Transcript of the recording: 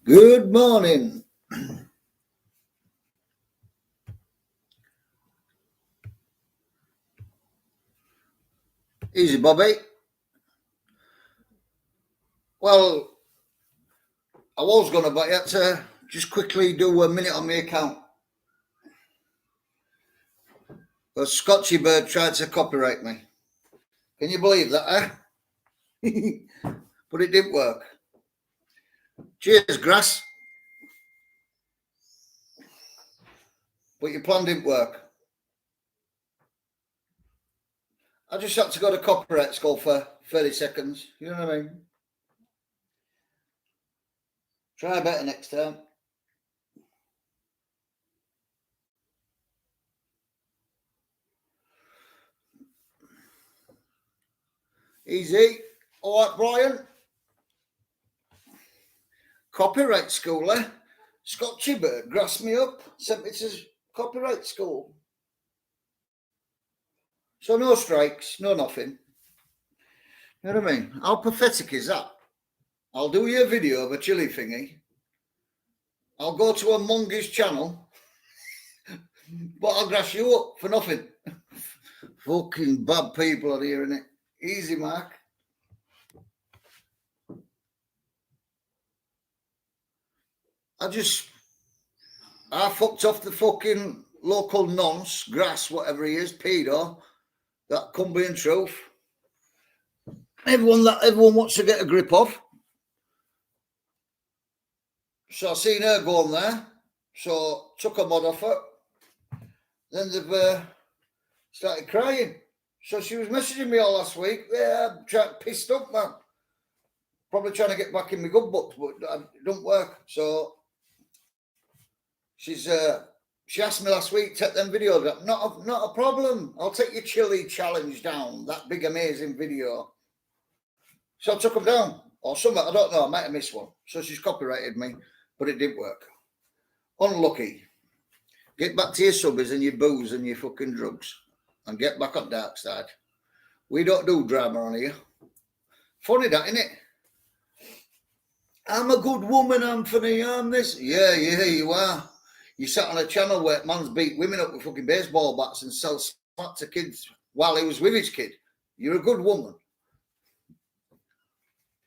Good morning. Easy, Bobby. Well, I was going to, but I had to just quickly do a minute on my account. The Scotchie bird tried to copyright me. Can you believe that, eh? But it didn't work. Cheers, grass. But your plan didn't work. I just had to go to copyright school for 30 seconds. You know what I mean? Try better next time. Easy. All right, Brian. Copyright school, eh? Scotchie bird grassed me up, sent me to copyright school. So no strikes, no nothing. You know what I mean? How pathetic is that? I'll do you a video of a chilli thingy. I'll go to a mongoose channel, but I'll grass you up for nothing. Fucking bad people are here, innit? Easy, Mark. I fucked off the fucking local nonce, grass, whatever he is, pedo. That couldn't be in truth. Everyone wants to get a grip of. So I seen her going there. So took a mod off her. Then they've started crying. So she was messaging me all last week. Yeah, I'm pissed up, man. Probably trying to get back in my good books, but it don't work. So she asked me last week, take them videos up. Not a problem. I'll take your chilli challenge down. That big amazing video. So I took them down. Or something, I don't know. I might have missed one. So she's copyrighted me, but it didn't work. Unlucky. Get back to your subbies and your booze and your fucking drugs. And get back on dark side. We don't do drama on here. Funny that, innit? I'm a good woman, Anthony. I'm this. Yeah, you are. You sat on a channel where man's beat women up with fucking baseball bats and sell spat to kids while he was with his kid. You're a good woman.